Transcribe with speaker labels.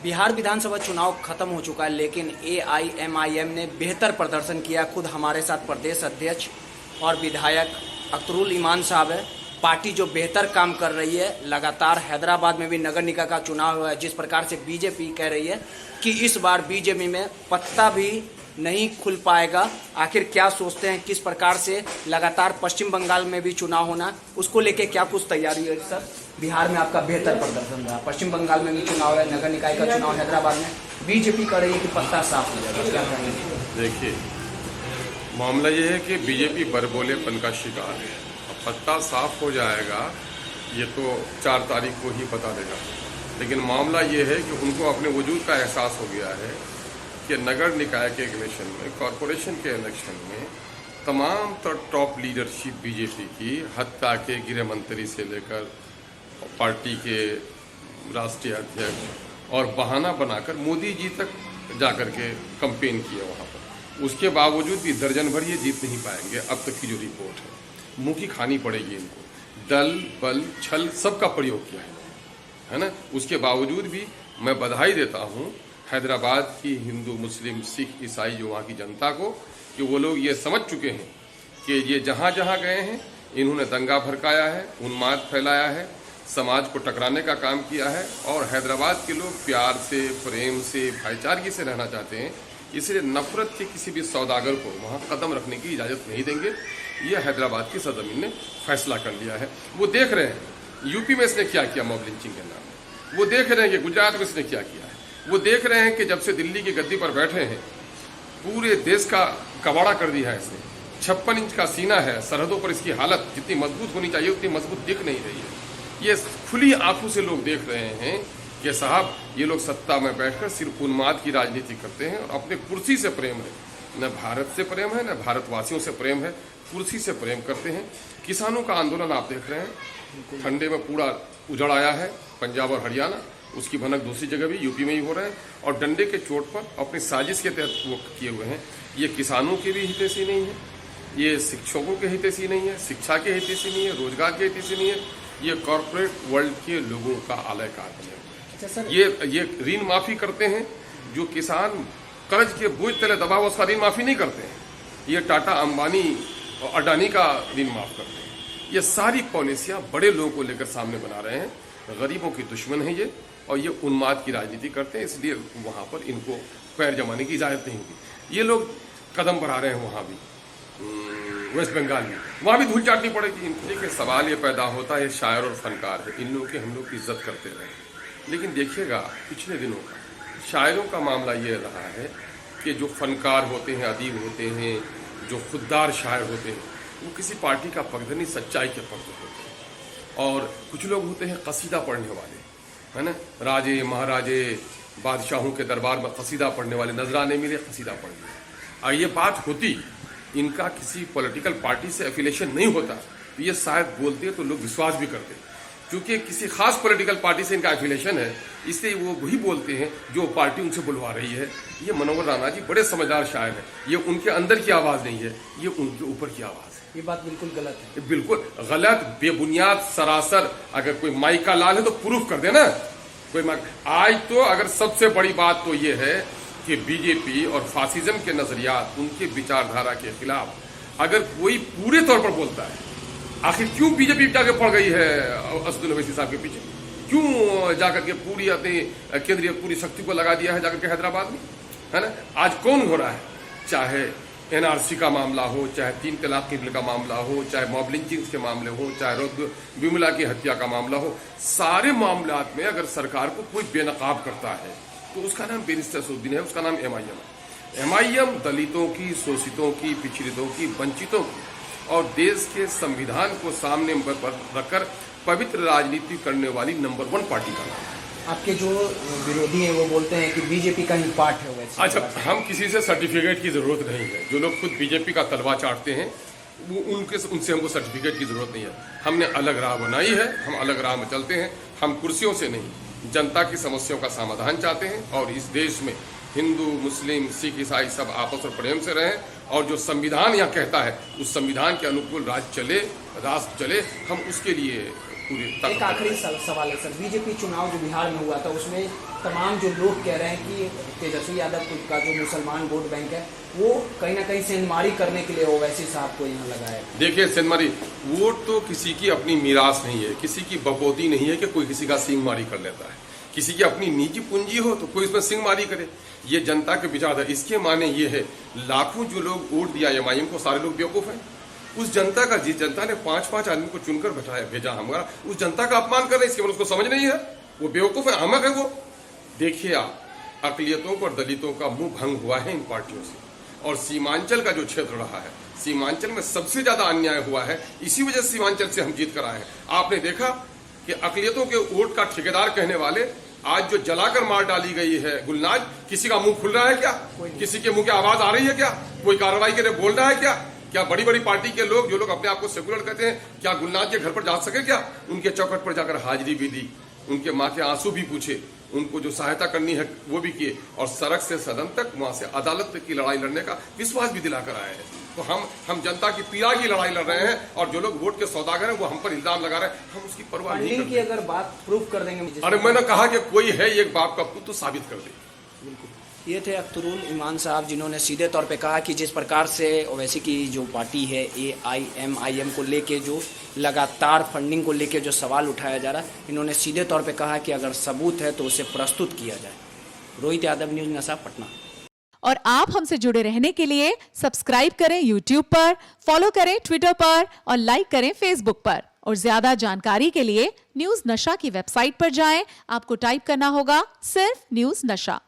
Speaker 1: बिहार विधानसभा चुनाव खत्म हो चुका है, लेकिन एआईएमआईएम ने बेहतर प्रदर्शन किया। खुद हमारे साथ प्रदेश अध्यक्ष और विधायक अख्तरुल ईमान साहब है। पार्टी जो बेहतर काम कर रही है, लगातार हैदराबाद में भी नगर निकाय का चुनाव हुआ है। जिस प्रकार से बीजेपी कह रही है कि इस बार बीजेपी में पत्ता भी नहीं खुल पाएगा, आखिर क्या सोचते हैं, किस प्रकार से लगातार पश्चिम बंगाल में भी चुनाव होना, उसको लेके क्या कुछ तैयारी है सर? बिहार में आपका बेहतर प्रदर्शन रहा, पश्चिम बंगाल में भी चुनाव है, नगर निकाय का चुनाव हैदराबाद में, बीजेपी कर रही है कि पत्ता साफ हो जाएगा, क्या कहेंगे?
Speaker 2: देखिए, मामला ये है कि बीजेपी बरबोलेपन का शिकार है। अब पत्ता साफ हो जाएगा ये तो 4 तारीख को ही बता देगा, लेकिन मामला ये है कि उनको अपने वजूद का एहसास हो गया है कि नगर निकाय के इलेक्शन में, कॉरपोरेशन के इलेक्शन में तमाम टॉप लीडरशिप बीजेपी की, हत्या के गृह मंत्री से लेकर पार्टी के राष्ट्रीय अध्यक्ष और बहाना बनाकर मोदी जी तक जाकर के कंपेन किया वहाँ पर, उसके बावजूद भी दर्जन भर ये जीत नहीं पाएंगे। अब तक की जो रिपोर्ट है, मुंह की खानी पड़ेगी इनको। दल बल छल सबका प्रयोग किया है ना। उसके बावजूद भी मैं बधाई देता हूँ हैदराबाद की हिंदू, मुस्लिम, सिख, ईसाई जो वहाँ की जनता को, कि वो लोग ये समझ चुके हैं कि ये जहाँ जहाँ गए हैं इन्होंने दंगा भड़काया है, उन्माद फैलाया है, समाज को टकराने का काम किया है। और हैदराबाद के लोग प्यार से, प्रेम से, भाईचारगी से रहना चाहते हैं, इसलिए नफरत के किसी भी सौदागर को वहाँ कदम रखने की इजाज़त नहीं देंगे। ये हैदराबाद की सरजमीन ने फैसला कर लिया है। वो देख रहे हैं यूपी में इसने क्या किया मॉब लिंचिंग के नाम में, वो देख रहे हैं कि गुजरात में इसने क्या किया है, वो देख रहे हैं कि जब से दिल्ली की गद्दी पर बैठे हैं पूरे देश का कबाड़ा कर दिया है इसने। 56 इंच का सीना है, सरहदों पर इसकी हालत जितनी मजबूत होनी चाहिए उतनी मजबूत दिख नहीं रही है। ये खुली आंखों से लोग देख रहे हैं कि साहब ये लोग सत्ता में बैठकर सिर्फ उन्माद की राजनीति करते हैं और अपने कुर्सी से प्रेम है, न भारत से प्रेम है, न भारतवासियों से प्रेम है, कुर्सी से प्रेम करते हैं। किसानों का आंदोलन आप देख रहे हैं, ठंडे में पूरा उजड़ आया है पंजाब और हरियाणा, उसकी भनक दूसरी जगह भी यूपी में ही हो रहा है। और डंडे के चोट पर अपनी साजिश के तहत वो किए हुए हैं। ये किसानों के भी हितैषी नहीं है, ये शिक्षकों के हितैषी नहीं है, शिक्षा के हितैषी नहीं है, रोजगार के हितैषी नहीं है, ये कॉर्पोरेट वर्ल्ड के लोगों का आलय कार्य है। ये ऋण माफी करते हैं, जो किसान कर्ज के बोझ तले दबा हुआ उसका ऋण माफी नहीं करते हैं। ये टाटा, अंबानी और अडानी का ऋण माफ करते हैं। ये सारी पॉलिसियां बड़े लोगों को लेकर सामने बना रहे हैं। गरीबों की दुश्मन है ये, और ये उन्माद की राजनीति करते हैं, इसलिए वहां पर इनको पैर जमाने की इजाजत नहीं होगी। ये लोग कदम बढ़ा रहे हैं वहां भी, वेस्ट बंगाल में, वहां भी धूल चाटनी पड़ेगी इनको। देखिए, सवाल ये पैदा होता है, शायर और फनकार है, इन लोगों की हम लोग इज्जत करते रहे, लेकिन देखिएगा पिछले दिनों का शायरों का मामला ये रहा है कि जो फनकार होते हैं, अदीब होते हैं, जो खुददार शायर होते हैं, वो किसी पार्टी का पक्ष नहीं, सच्चाई के पक्ष होते हैं। और कुछ लोग होते हैं कसीदा पढ़ने वाले, है ना, राजे महाराजे बादशाहों के दरबार में कसीदा पढ़ने वाले, नजराने मिले कसीदा पढ़ लिया। ये बात होती, इनका किसी पॉलिटिकल पार्टी से एफिलिएशन नहीं होता, तो ये शायद बोलते तो लोग विश्वास भी करते, क्योंकि किसी खास पॉलिटिकल पार्टी से इनका एफिलिएशन है, इसलिए वो वही बोलते हैं जो पार्टी उनसे बुलवा रही है। ये मनोहर राणा जी बड़े समझदार शायर हैं, ये उनके अंदर की आवाज़ नहीं है, ये उनके ऊपर की आवाज़ है।
Speaker 1: ये बात बिल्कुल गलत है,
Speaker 2: बिल्कुल गलत, बेबुनियाद, सरासर। अगर कोई माई का लाल है तो प्रूफ कर देना कोई। आज तो अगर सबसे बड़ी बात तो ये है कि बीजेपी और फासिज्म के नजरियात, उनके विचारधारा के खिलाफ अगर कोई पूरे तौर पर बोलता है, आखिर क्यों बीजेपी जाके पड़ गई है असदुल ओवैसी साहब के पीछे, क्यों जाकर के पूरी अपनी केंद्रीय पूरी शक्ति को लगा दिया है जाकर के हैदराबाद में, है ना। आज कौन हो रहा है, चाहे एनआरसी का मामला हो, चाहे 3 तलाक के बिल का मामला हो, चाहे मॉब लिंचिंग के मामले हो, चाहे विमला की हत्या का मामला हो, सारे मामलात में अगर सरकार को कोई बेनकाब करता है तो उसका नाम बैरिस्टर असदुद्दीन है, उसका नाम एमआईएम है। एमआईएम दलितों की, शोषितों की, पिछड़ितों की, वंचितों की और देश के संविधान को सामने रखकर पवित्र राजनीति करने वाली नंबर 1 पार्टी का नाम है।
Speaker 1: आपके जो विरोधी हैं वो बोलते हैं कि बीजेपी का ही पार्ट है वैसे।
Speaker 2: अच्छा, हम किसी से सर्टिफिकेट की जरूरत नहीं है। जो लोग खुद बीजेपी का तलवा चाटते हैं वो उनसे हमको सर्टिफिकेट की जरूरत नहीं है। हमने अलग राह बनाई है, हम अलग राह में चलते हैं। हम कुर्सियों से नहीं, जनता की समस्याओं का समाधान चाहते हैं, और इस देश में हिंदू, मुस्लिम, सिख, ईसाई सब आपस में प्रेम से रहें, और जो संविधान यहाँ कहता है उस संविधान के अनुकूल राज चले, हम उसके लिए पूरी
Speaker 1: एक
Speaker 2: ताकत
Speaker 1: आखिरी
Speaker 2: लगाएंगे।
Speaker 1: सवाल है सर, बीजेपी चुनाव जो बिहार में हुआ था उसमें तमाम जो लोग कह रहे हैं कि तेजस्वी यादव का जो मुसलमान वोट बैंक है वो कहीं ना कहीं सेंधमारी करने के लिए ओवैसी साहब को यहाँ लगाया है।
Speaker 2: देखिए सेंधमारी वोट तो किसी की अपनी मीरास नहीं है, किसी की बपोती नहीं है कि कोई किसी का सिंहमारी कर लेता है। किसी की अपनी निजी पूंजी हो तो कोई इसमें सिंहमारी करे, ये जनता के विचार है। इसके माने ये है लाखों जो लोग वोट दिया एमआईएम को सारे लोग बेवकूफ हैं। उस जनता का, जिस जनता ने 5-5 आदमी को चुनकर भेजा हमारा, उस जनता का अपमान कर रहे हैं। इसके बाद उसको समझ नहीं है, वो बेवकूफ है, अहमक है वो। देखिए आप, अकलियतों और दलितों का मुंह भंग हुआ है इन पार्टियों से, और सीमांचल का जो क्षेत्र रहा है, सीमांचल में सबसे ज्यादा अन्याय हुआ है। इसी वजह से सीमांचल से हम जीत कर आए हैं। आपने देखा कि अकलियतों के वोट का ठेकेदार कहने वाले आज जो जलाकर मार डाली गई है गुलनाज, किसी का मुंह खुल रहा है क्या? किसी के मुंह की आवाज आ रही है क्या? कोई कार्रवाई के लिए बोल रहा है क्या? क्या बड़ी बड़ी पार्टी के लोग, जो लोग अपने आप को सेकुलर कहते हैं, क्या गुलनाज के घर पर जा सके क्या? उनके चौखट पर जाकर हाजिरी भी दी, उनके माँ के आंसू भी पूछे, उनको जो सहायता करनी है वो भी किए, और सड़क से सदन तक, वहां से अदालत तक की लड़ाई लड़ने का विश्वास भी दिलाकर आए हैं। तो हम जनता की पीड़ा की लड़ाई लड़ रहे हैं, और जो लोग वोट के सौदागर हैं वो हम पर इल्जाम लगा रहे हैं, हम उसकी परवाह नहीं
Speaker 1: फंडिंग की
Speaker 2: करते।
Speaker 1: अगर बात प्रूफ कर देंगे।
Speaker 2: अरे मैंने कहा कि कोई है एक बाप का पुत्र, साबित कर दे।
Speaker 1: बिल्कुल, ये थे अख्तरुल ईमान साहब, जिन्होंने सीधे तौर पे कहा कि जिस प्रकार से ओवैसी की जो पार्टी है AIMIM को लेके जो लगातार फंडिंग को लेके जो सवाल उठाया जा रहा है, इन्होंने सीधे तौर पे कहा कि अगर सबूत है तो उसे प्रस्तुत किया जाए। रोहित यादव, न्यूज़ नशा, पटना।
Speaker 3: और आप हमसे जुड़े रहने के लिए सब्सक्राइब करें YouTube पर, फॉलो करें Twitter पर और लाइक करें Facebook पर। और ज्यादा जानकारी के लिए न्यूज़ नशा की वेबसाइट पर जाएं। आपको टाइप करना होगा सिर्फ न्यूज़ नशा।